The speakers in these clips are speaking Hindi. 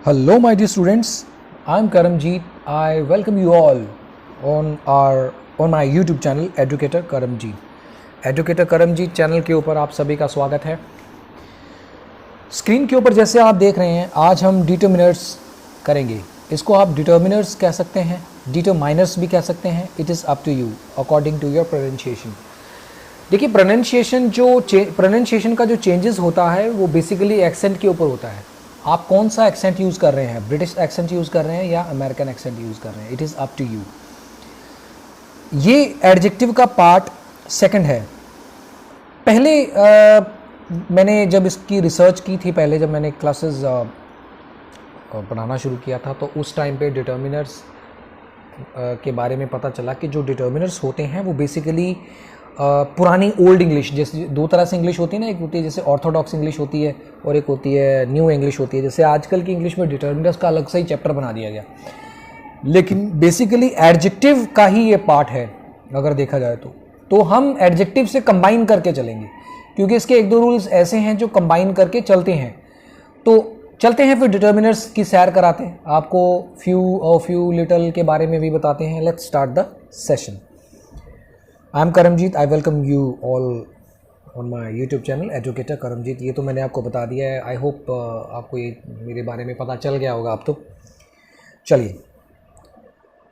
Hello, my dear students. I'm Karamjeet. I welcome you all on my YouTube channel Educator Karamjeet. Educator Karamjeet channel के ऊपर आप सभी का स्वागत है। स्क्रीन के ऊपर जैसे आप देख रहे हैं, आज हम डिटर्मिनर्स करेंगे। इसको आप डिटर्मिनर्स कह सकते हैं, डिटरमाइनर्स भी कह सकते हैं। It is up to you according to your pronunciation. देखिए, प्रोनाउंसिएशन का जो चेंजेस होता है वो बेसिकली एक्सेंट के ऊपर होता है। आप कौन सा एक्सेंट यूज़ कर रहे हैं, ब्रिटिश एक्सेंट यूज़ कर रहे हैं या अमेरिकन एक्सेंट यूज़ कर रहे हैं, it is up to you. ये एडजेक्टिव का पार्ट सेकंड है। पहले मैंने जब इसकी रिसर्च की थी, पहले जब मैंने क्लासेस पढ़ाना शुरू किया था, तो उस टाइम पे डिटर्मिनर्स के बारे में पता चला कि जो डिटर्मिनर्स होते हैं वो बेसिकली पुरानी ओल्ड इंग्लिश, जैसे दो तरह से इंग्लिश होती है ना, एक होती है जैसे ऑर्थोडॉक्स इंग्लिश होती है और एक होती है न्यू इंग्लिश होती है। जैसे आजकल की इंग्लिश में डिटर्मिनर्स का अलग से ही चैप्टर बना दिया गया, लेकिन बेसिकली एडजेक्टिव का ही ये पार्ट है अगर देखा जाए तो हम एडजेक्टिव से कंबाइन करके चलेंगे, क्योंकि इसके एक दो रूल्स ऐसे हैं जो कंबाइन करके चलते हैं। तो चलते हैं फिर डिटर्मिनर्स की सैर कराते हैं, आपको फ्यू लिटल के बारे में भी बताते हैं। Let's start the session. I am Karamjeet. I welcome you all on my YouTube channel educator Karamjeet. ये तो मैंने आपको बता दिया है। आई होप आपको ये मेरे बारे में पता चल गया होगा अब तो। चलिए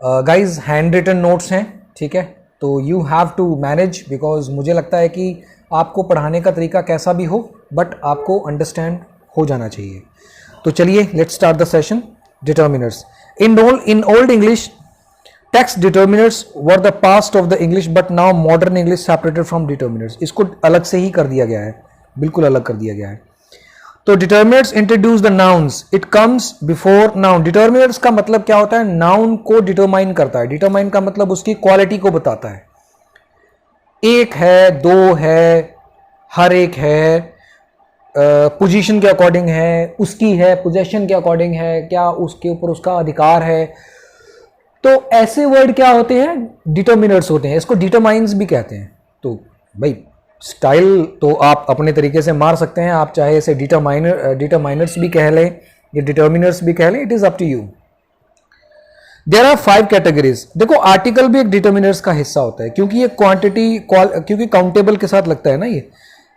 गाइज, हैंड रिटन नोट्स हैं, ठीक है, तो you have to manage, because मुझे लगता है कि आपको पढ़ाने का तरीका कैसा भी हो बट आपको अंडरस्टैंड हो जाना चाहिए। तो चलिए let's start the session. Determiners in old English text determiners were the past of the English but now modern English separated from determiners. इसको अलग से ही कर दिया गया है, बिल्कुल अलग कर दिया गया है। तो determiners introduce the nouns, it comes before noun. Determiners का मतलब क्या होता है? नाउन को डिटरमाइन करता है। डिटरमाइन का मतलब उसकी क्वालिटी को बताता है। एक है, दो है, हर एक है, पोजीशन के अकॉर्डिंग है, उसकी है, पोजेशन के अकॉर्डिंग है, क्या उसके ऊपर उसका अधिकार है। तो ऐसे वर्ड क्या होते हैं? डिटर्मिनर्स होते हैं। इसको डिटरमाइंस भी कहते हैं। तो भाई स्टाइल तो आप अपने तरीके से मार सकते हैं, आप चाहे इसे डिटरमाइनर्स भी कह लें या डिटर्मिनर्स भी कह लें, it is up to you. There are 5 categories. देखो, आर्टिकल भी एक डिटर्मिनर्स का हिस्सा होता है, क्योंकि ये क्योंकि काउंटेबल के साथ लगता है ना ये।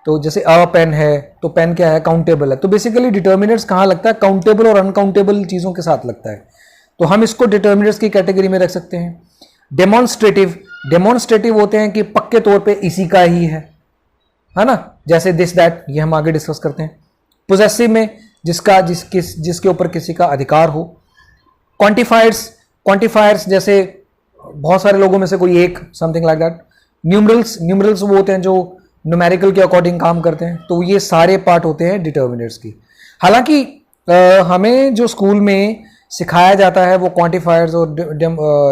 तो जैसे अ पेन है, तो पेन क्या है? काउंटेबल है। तो बेसिकली डिटर्मिनर्स कहाँ लगता है? काउंटेबल और अनकाउंटेबल चीज़ों के साथ लगता है। तो हम इसको डिटर्मिनर्स की कैटेगरी में रख सकते हैं। डेमोन्स्ट्रेटिव होते हैं कि पक्के तौर पे इसी का ही है ना, जैसे दिस दैट, ये हम आगे डिस्कस करते हैं। पोजेसिव में जिसके ऊपर किसी का अधिकार हो। क्वांटिफायर्स जैसे बहुत सारे लोगों में से कोई एक, समथिंग लाइक दैट। न्यूमरल्स वो होते हैं जो न्यूमेरिकल के अकॉर्डिंग काम करते हैं। तो ये सारे पार्ट होते हैं डिटर्मिनर्स की। हालांकि हमें जो स्कूल में सिखाया जाता है वो क्वांटिफायर्स और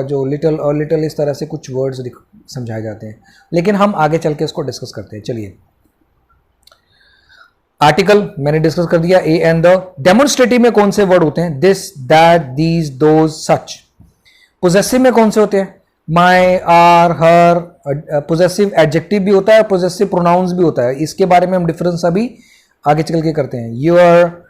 जो लिटल इस तरह से कुछ वर्ड्स समझाए जाते हैं, लेकिन हम आगे चल के इसको डिस्कस करते हैं। चलिए, आर्टिकल मैंने डिस्कस कर दिया, ए एंड द। डेमोन्स्ट्रेटिव में कौन से वर्ड होते हैं? This, that, these, those, such. Possessive में कौन से होते हैं? माई, आर, हर। पोजेसिव एडजेक्टिव भी होता है, पोजेसिव प्रोनाउंस भी होता है। इसके बारे में हम डिफरेंस अभी आगे चल के करते हैं। योर,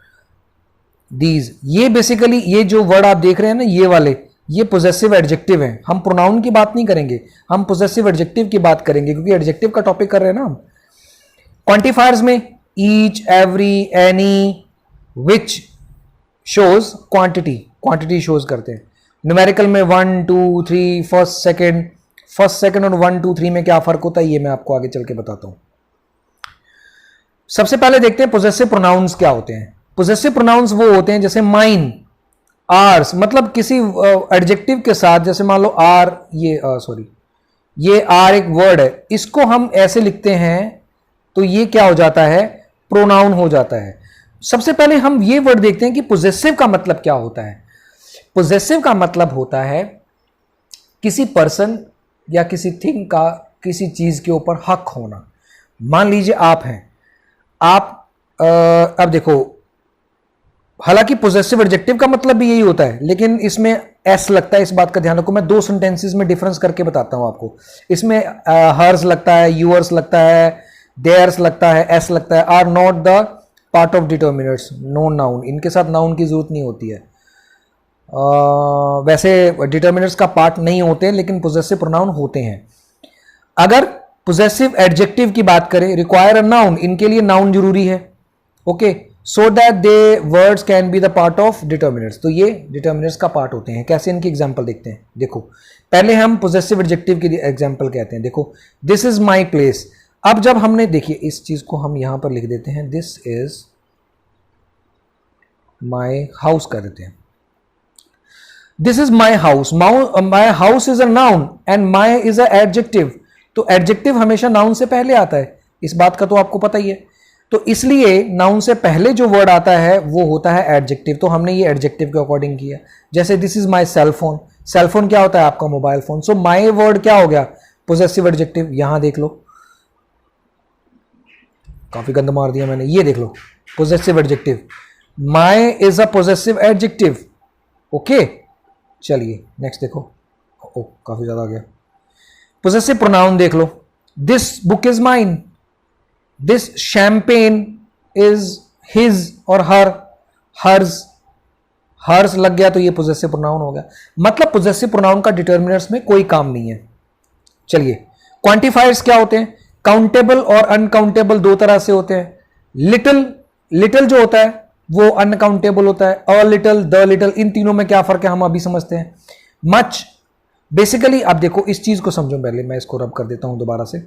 दीज, ये बेसिकली ये जो वर्ड आप देख रहे हैं ना, ये वाले, ये पोजेसिव एडजेक्टिव हैं। हम प्रोनाउन की बात नहीं करेंगे, हम पोजेसिव एडजेक्टिव की बात करेंगे, क्योंकि एडजेक्टिव का टॉपिक कर रहे हैं ना हम। क्वांटिफायर्स में each, every, any, which shows quantity shows करते हैं। न्यूमेरिकल में 1, 2, 3, फर्स्ट सेकंड और 1, 2, 3 में क्या फर्क होता है, ये मैं आपको आगे चल के बताता हूं। सबसे पहले देखते हैं पोजेसिव प्रोनाउंस क्या होते हैं। पोजेसिव प्रोनाउंस वो होते हैं जैसे माइन, आर्स, मतलब किसी एडजेक्टिव के साथ, जैसे मान लो आर, ये आर एक वर्ड है, इसको हम ऐसे लिखते हैं तो ये क्या हो जाता है? प्रोनाउन हो जाता है। सबसे पहले हम ये वर्ड देखते हैं कि पोजेसिव का मतलब क्या होता है। पोजेसिव का मतलब होता है किसी पर्सन या किसी थिंग का किसी चीज के ऊपर हक होना। मान लीजिए आप हैं, अब देखो, हालांकि पोजेसिव एडजेक्टिव का मतलब भी यही होता है, लेकिन इसमें एस लगता है, इस बात का ध्यान रखो। मैं 2 सेंटेंसेस में डिफरेंस करके बताता हूं आपको। इसमें हर्स लगता है, यूअर्स लगता है, देयर्स लगता है, एस लगता है। Are not the part of determiners, no noun, इनके साथ नाउन की जरूरत नहीं होती है। वैसे डिटर्मिनर्स का पार्ट नहीं होते लेकिन पोजेसिव प्रोनाउन होते हैं। अगर पोजेसिव एडजेक्टिव की बात करें, रिक्वायर अ नाउन, इनके लिए नाउन जरूरी है, okay, so that they words can be the part of determiners. तो ये डिटर्मिनर्स का पार्ट होते हैं। कैसे, इनकी एग्जांपल देखते हैं। देखो, पहले हम पोजेसिव एडजेक्टिव की एग्जांपल कहते हैं। देखो, दिस इज माई प्लेस। अब जब हमने, देखिए इस चीज को हम यहां पर लिख देते हैं, दिस इज माई हाउस कर देते हैं। This is my house, my house is a noun and my is a adjective. तो एडजेक्टिव हमेशा नाउन से पहले आता है, इस बात का तो आपको पता ही है। तो इसलिए नाउन से पहले जो वर्ड आता है वो होता है एडजेक्टिव। तो हमने ये एडजेक्टिव के अकॉर्डिंग किया। जैसे this is my cellphone, cellphone क्या होता है? आपका mobile phone. So my word क्या हो गया? Possessive adjective. यहां देख लो, काफी गंद मार दिया मैंने, ये देख लो, possessive adjective. My is a possessive adjective, okay. चलिए नेक्स्ट देखो, ओ काफी ज्यादा आ गया। पोजेसिव प्रोनाउन देख लो, this book is mine, this champagne is his और हर, हर्स, हर्स लग गया तो ये पोजेसिव प्रोनाउन हो गया। मतलब पोजेसिव प्रोनाउन का डिटर्मिनर्स में कोई काम नहीं है। चलिए, क्वांटिफायर्स क्या होते हैं? काउंटेबल और अनकाउंटेबल दो तरह से होते हैं। लिटिल, लिटिल जो होता है वो अनकाउंटेबल होता है। अ लिटिल, द लिटिल, इन तीनों में क्या फर्क है हम अभी समझते हैं। मच, बेसिकली आप देखो इस चीज को समझो, पहले मैं इसको रब कर देता हूं दोबारा से।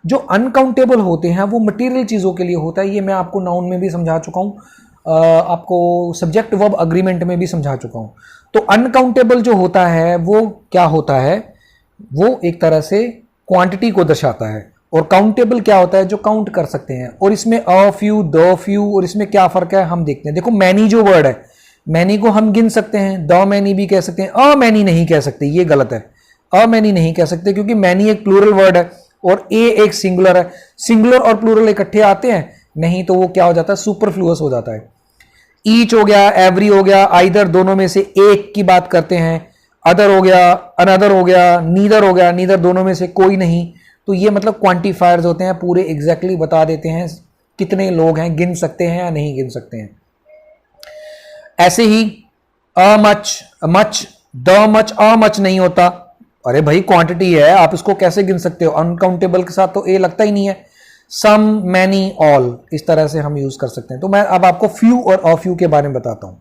जो अनकाउंटेबल होते हैं वो मटेरियल चीजों के लिए होता है। ये मैं आपको नाउन में भी समझा चुका हूं, आपको सब्जेक्ट वर्ब अग्रीमेंट में भी समझा चुका हूं। तो अनकाउंटेबल जो होता है वो क्या होता है? वो एक तरह से क्वांटिटी को दर्शाता है। और काउंटेबल क्या होता है? जो काउंट कर सकते हैं। और इसमें अ फ्यू, द फ्यू, और इसमें क्या फर्क है हम देखते हैं। देखो, मैनी जो वर्ड है, मैनी को हम गिन सकते हैं, द मैनी भी कह सकते हैं, अ मैनी नहीं कह सकते, ये गलत है। अ मैनी नहीं कह सकते क्योंकि मैनी एक प्लूरल वर्ड है और ए एक सिंगुलर है। सिंगुलर और प्लूरल इकट्ठे आते हैं नहीं, तो वो क्या हो जाता है? सुपरफ्लुअस हो जाता है। ईच हो गया, एवरी हो गया, आइदर दोनों में से एक की बात करते हैं। अदर हो गया, अनदर हो गया, नीदर हो गया, नीदर दोनों में से कोई नहीं। तो ये मतलब क्वांटिफायर्स होते हैं, पूरे एग्जैक्टली बता देते हैं कितने लोग हैं, गिन सकते हैं या नहीं गिन सकते हैं। ऐसे ही a much, much, the much, a much नहीं होता। अरे भाई क्वांटिटी है, आप इसको कैसे गिन सकते हो? अनकाउंटेबल के साथ तो ए लगता ही नहीं है। सम, मैनी, ऑल, इस तरह से हम यूज कर सकते हैं। तो मैं अब आपको फ्यू और अ फ्यू के बारे में बताता हूं।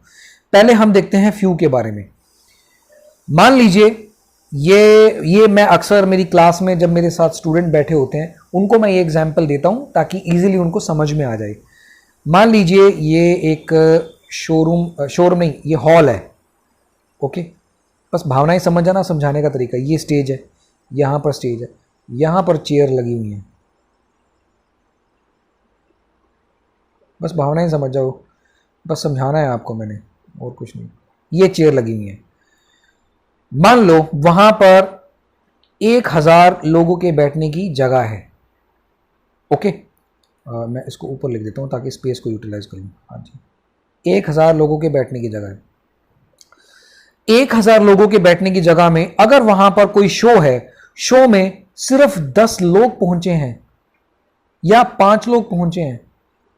पहले हम देखते हैं फ्यू के बारे में। मान लीजिए ये मैं अक्सर मेरी क्लास में जब मेरे साथ स्टूडेंट बैठे होते हैं उनको मैं ये एग्जांपल देता हूं ताकि इजीली उनको समझ में आ जाए। मान लीजिए ये एक शोरूम नहीं, ये हॉल है, ओके। बस भावनाएं समझ जाना, समझाने का तरीका। ये स्टेज है, यहां पर स्टेज है, यहां पर चेयर लगी हुई है, बस भावनाएं समझ जाओ, बस समझाना है आपको मैंने, और कुछ नहीं। ये चेयर लगी हुई है, मान लो वहां पर 1000 लोगों के बैठने की जगह है, ओके। मैं इसको ऊपर लिख देता हूं ताकि स्पेस को यूटिलाइज करूं। हाँ जी, 1000 लोगों के बैठने की जगह है। 1000 लोगों के बैठने की जगह में अगर वहां पर कोई शो है, शो में सिर्फ 10 लोग पहुंचे हैं या 5 लोग पहुंचे हैं,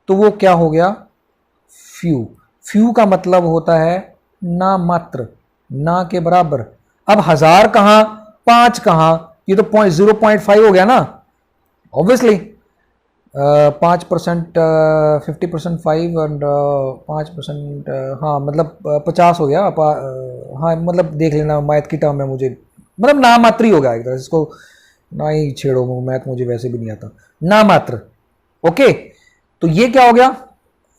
तो वो क्या हो गया? फ्यू। फ्यू का मतलब होता है ना मात्र, ना के बराबर। अब 1000 कहां, 5 कहां, ये तो 0.5 हो गया ना, ऑब्वियसली। 5%, 50% 5 एंड 5%, हाँ मतलब 50 हो गया। हाँ मतलब देख लेना, मैथ की टर्म है, मुझे मतलब ना मात्र ही हो गया एक तरह, इसको ना ही छेड़ो, मैथ मुझे वैसे भी नहीं आता। ना मात्र, ओके। तो ये क्या हो गया?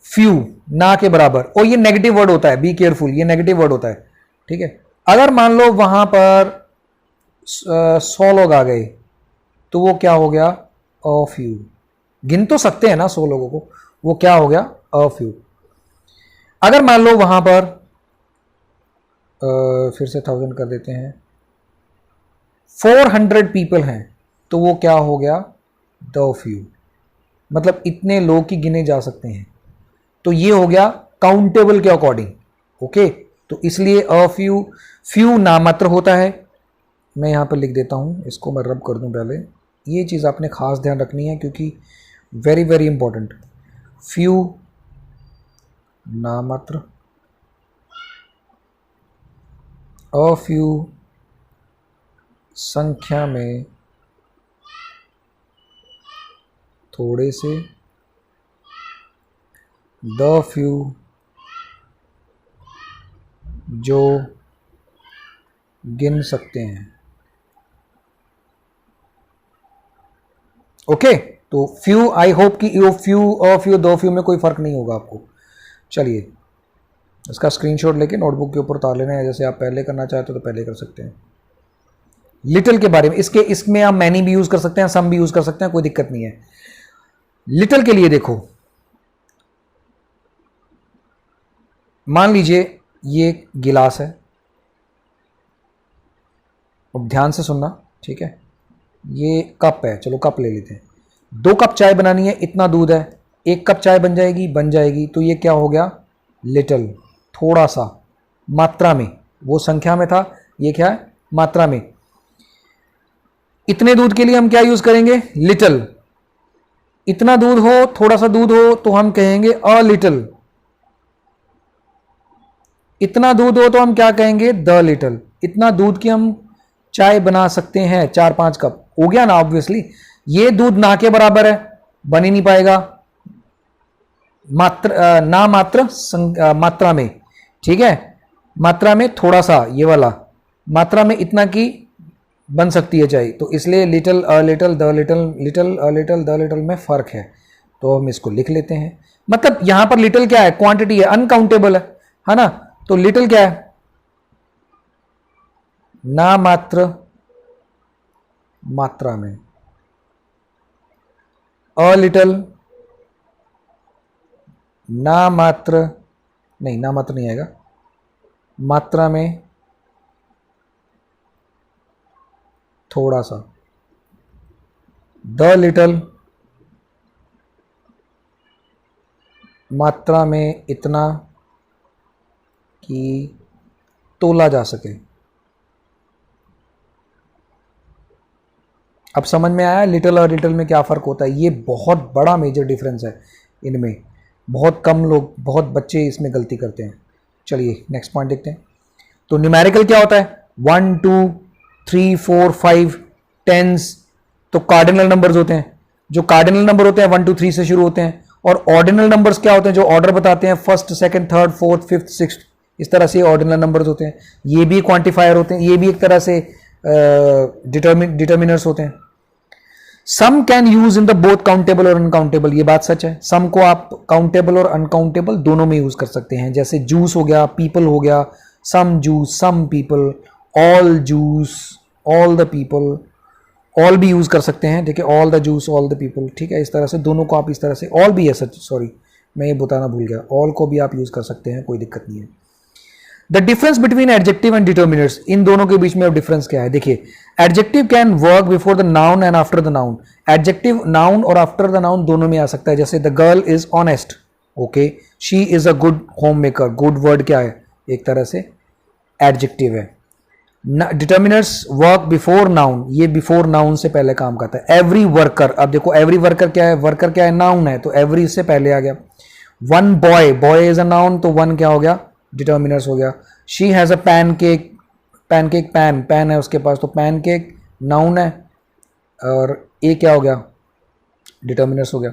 फ्यू, ना के बराबर। और ये नेगेटिव वर्ड होता है, बी केयरफुल, ये नेगेटिव वर्ड होता है, ठीक है। अगर मान लो वहां पर 100 लोग आ गए तो वो क्या हो गया? A few. गिन तो सकते हैं ना 100 लोगों को, वो क्या हो गया? A few. अगर मान लो वहां पर फिर से 1000 कर देते हैं, 400 पीपल हैं, तो वो क्या हो गया? The few. मतलब इतने लोग की गिने जा सकते हैं। तो ये हो गया काउंटेबल के अकॉर्डिंग, ओके। तो इसलिए अ फ्यू, फ्यू नामात्र होता है। मैं यहां पर लिख देता हूं, इसको मैं रब कर दूं पहले। ये चीज़ आपने खास ध्यान रखनी है क्योंकि वेरी वेरी इंपॉर्टेंट। फ्यू नामात्र, अ फ्यू संख्या में थोड़े से, द फ्यू जो गिन सकते हैं। ओके, तो फ्यू, आई होप कि यो फ्यू, अ फ्यू, दो फ्यू में कोई फर्क नहीं होगा आपको। चलिए इसका स्क्रीनशॉट लेके नोटबुक के ऊपर उतार लेना है, जैसे आप पहले करना चाहते हो तो पहले कर सकते हैं। लिटिल के बारे में, इसमें आप मैनी भी यूज कर सकते हैं, सम भी यूज कर सकते हैं, कोई दिक्कत नहीं है। लिटिल के लिए देखो, मान लीजिए ये गिलास है, अब ध्यान से सुनना, ठीक है। ये कप है, चलो कप ले लेते हैं। 2 कप चाय बनानी है, इतना दूध है, 1 कप चाय बन जाएगी। तो ये क्या हो गया? लिटिल, थोड़ा सा, मात्रा में। वो संख्या में था, ये क्या है? मात्रा में। इतने दूध के लिए हम क्या यूज करेंगे? लिटिल। इतना दूध हो, थोड़ा सा दूध हो, तो हम कहेंगे अ लिटिल। इतना दूध हो तो हम क्या कहेंगे? The little. इतना दूध की हम चाय बना सकते हैं, 4-5 कप हो गया ना। ऑब्वियसली ये दूध ना के बराबर है, बन ही नहीं पाएगा। मात्रा में, ठीक है, मात्रा में थोड़ा सा, ये वाला मात्रा में इतना की बन सकती है चाय। तो इसलिए little, a little, the little, little, a little, the little में फर्क है। तो हम इसको लिख लेते हैं। मतलब यहां पर लिटिल क्या है? क्वांटिटी है, अनकाउंटेबल है ना। तो लिटिल क्या है? ना मात्र, मात्रा में। अ लिटिल, ना मात्र नहीं आएगा, मात्रा में थोड़ा सा। द लिटिल, मात्रा में इतना कि तोला जा सके। अब समझ में आया लिटिल और लिटिल में क्या फ़र्क होता है? ये बहुत बड़ा मेजर डिफरेंस है इनमें। बहुत कम लोग, बहुत बच्चे इसमें गलती करते हैं। चलिए नेक्स्ट पॉइंट देखते हैं। तो न्यूमेरिकल क्या होता है? 1 2 3 4 5 टेंस, तो कार्डिनल नंबर्स होते हैं। जो कार्डिनल नंबर होते हैं 1 2 3 से शुरू होते हैं। और ऑर्डिनल नंबर्स क्या होते हैं? जो ऑर्डर बताते हैं, first, second, third, fourth, fifth, sixth, इस तरह से ऑर्डिनल नंबर्स होते हैं। ये भी क्वांटिफायर होते हैं, ये भी एक तरह से डिटर्मिनर्स होते हैं। Some can use in the both countable और अनकाउंटेबल, ये बात सच है। सम को आप काउंटेबल और अनकाउंटेबल दोनों में यूज कर सकते हैं। जैसे जूस हो गया, पीपल हो गया, some juice, some people, all juice, all the people, all भी यूज कर सकते हैं। देखिए, all the juice, all the people, ठीक है। इस तरह से दोनों को आप इस तरह से, ऑल भी है सच, सॉरी मैं ये बताना भूल गया, ऑल को भी आप यूज कर सकते हैं, कोई दिक्कत नहीं है। The difference between adjective and determiners, इन दोनों के बीच में अब डिफरेंस क्या है? देखिए, adjective can work before the noun and after the noun. Adjective noun और आफ्टर द नाउन दोनों में आ सकता है। जैसे the girl is honest, okay, she is a good home maker. Good word क्या है? एक तरह से एडजेक्टिव है। डिटर्मिनर्स वर्क बिफोर नाउन, ये बिफोर नाउन से पहले काम करता है। एवरी वर्कर, अब देखो एवरी वर्कर क्या है? वर्कर क्या है? नाउन है, तो एवरी इससे पहले आ गया। One boy, boy is a noun, तो वन क्या हो गया? डिटर्मिनर्स हो गया। She has a pancake, pancake, pan है उसके पास, तो पैनकेक नाउन है, और ए क्या हो गया? डिटर्मिनर्स हो गया।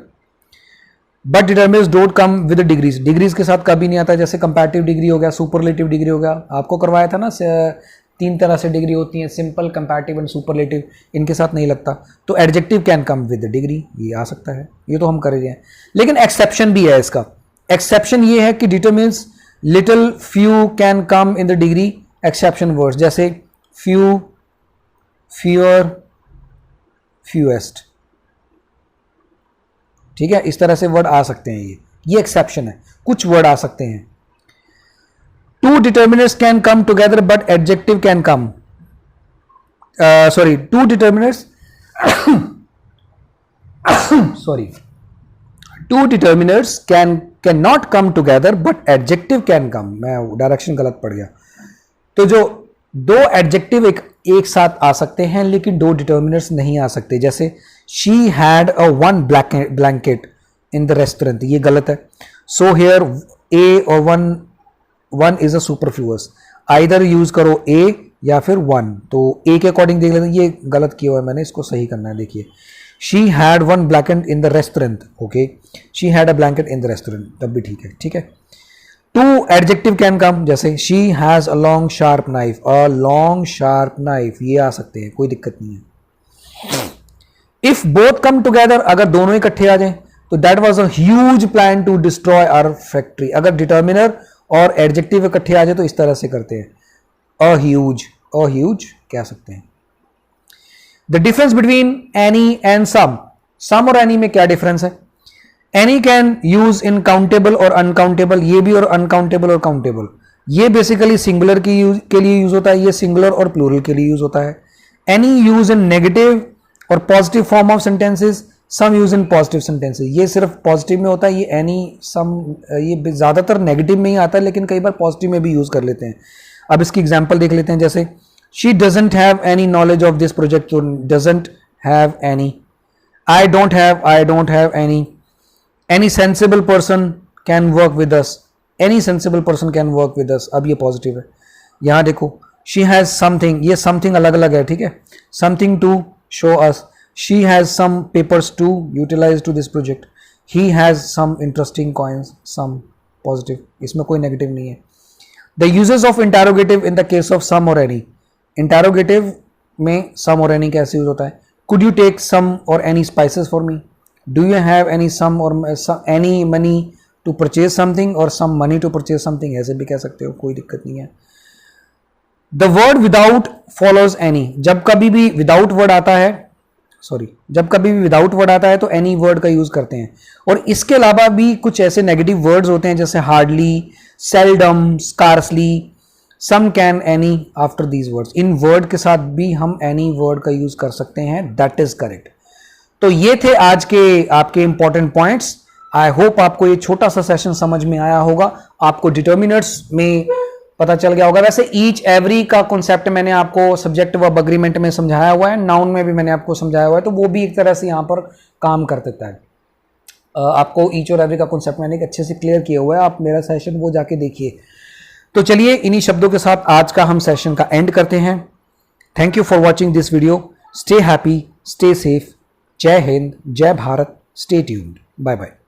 But determiners don't come with degrees, degrees के साथ कभी नहीं आता। जैसे कंपैरेटिव डिग्री हो गया, सुपरलेटिव डिग्री हो गया, आपको करवाया था ना, 3 तरह से डिग्री होती है, सिंपल, कंपैरेटिव एंड सुपरलेटिव, इनके साथ नहीं लगता। तो adjective can come with degree, ये आ सकता है, ये तो हम कर रहे हैं। लेकिन एक्सेप्शन भी है इसका। एक्सेप्शन ये है कि determiners little, few can come in the degree exception words, जैसे फ्यू, फ्यूअर, फ्यूएस्ट, ठीक है। इस तरह से वर्ड आ सकते हैं, ये एक्सेप्शन है। कुछ वर्ड आ सकते हैं। Two determiners can come together but adjective can come, sorry, two determiners sorry, two determiners can not come together but adjective can come. मैं डायरेक्शन गलत पड़ गया। तो जो 2 एडजेक्टिव एक साथ आ सकते हैं, लेकिन 2 डिटर्मिनर्स नहीं आ सकते। जैसे she had a 1 blanket in the restaurant, ये गलत है। सो हियर ए और one is a superfluous, either use करो ए या फिर वन। तो ए के अकॉर्डिंग देख लेते हैं, ये गलत किया हुआ है मैंने, इसको सही करना है। देखिए, she had one blanket in the restaurant, okay, she had a blanket in the restaurant, तब भी ठीक है, ठीक है। टू एडजेक्टिव कैन कम, जैसे she has a long sharp knife, a long sharp knife, ये आ सकते हैं, कोई दिक्कत नहीं है। इफ बोथ कम टुगेदर, अगर दोनों इकट्ठे आ जाएं, तो that was a huge plan to destroy our factory. अगर डिटर्मिनर और एडजेक्टिव इकट्ठे आ जाए तो इस तरह से करते हैं, अ ह्यूज कह सकते हैं। The difference between any and some और एनी में क्या डिफरेंस है? Any can use in countable और अनकाउंटेबल, ये भी, और अनकाउंटेबल और काउंटेबल, ये बेसिकली सिंगुलर के लिए यूज होता है, ये सिंगुलर और प्लूरल के लिए यूज होता है। एनी यूज इन नेगेटिव और positive form of sentences, some use in positive sentences, ये सिर्फ पॉजिटिव में होता है, ये एनी सम ये ज्यादातर नेगेटिव में ही आता है, लेकिन कई बार पॉजिटिव में भी यूज कर लेते हैं। अब इसकी एग्जांपल देख लेते हैं, जैसे she doesn't have any knowledge of this project, तो doesn't have any. I don't have any sensible person can work with us, any sensible person can work with us, अब ये पॉजिटिव है। यहां देखो, शी हैज समथिंग, ये समथिंग अलग अलग है, ठीक है, something to show us, she has some papers to utilise to this project, he has some interesting coins, some positive, इसमें कोई नेगेटिव नहीं है। The uses of interrogative in the case of some और एनी, इंटरोगेटिव में सम और एनी कैसे यूज होता है? कुड यू टेक सम और any spices for me, do you have any some और any money to purchase something, और some money to purchase something, ऐसे भी कह सकते हो, कोई दिक्कत नहीं है। The word without follows any, जब कभी भी विदाउट वर्ड आता है, जब कभी भी विदाउट वर्ड आता है तो एनी वर्ड का यूज करते हैं। और इसके अलावा भी कुछ ऐसे नेगेटिव वर्ड्स होते हैं, जैसे hardly, seldom, scarcely, some can, any after these words, इन वर्ड के साथ भी हम एनी वर्ड का यूज कर सकते हैं, दैट इज करेक्ट। तो ये थे आज के आपके इंपॉर्टेंट पॉइंट्स। आई होप आपको ये छोटा सा सेशन समझ में आया होगा, आपको डिटर्मिनर्स में पता चल गया होगा। वैसे ईच एवरी का कॉन्सेप्ट मैंने आपको सब्जेक्ट वर्ब अग्रीमेंट में समझाया हुआ है, नाउन में भी मैंने आपको समझाया हुआ है, तो वो भी एक तरह से यहाँ पर काम कर देता है। आपको ईच और एवरी का कॉन्सेप्ट मैंने एक अच्छे से क्लियर किया हुआ है, आप मेरा सेशन वो जाके देखिए। तो चलिए, इन्हीं शब्दों के साथ आज का हम सेशन का एंड करते हैं। Thank you for watching this video. Stay happy, stay safe. Jai Hind, Jai Bharat. Stay tuned. Bye bye.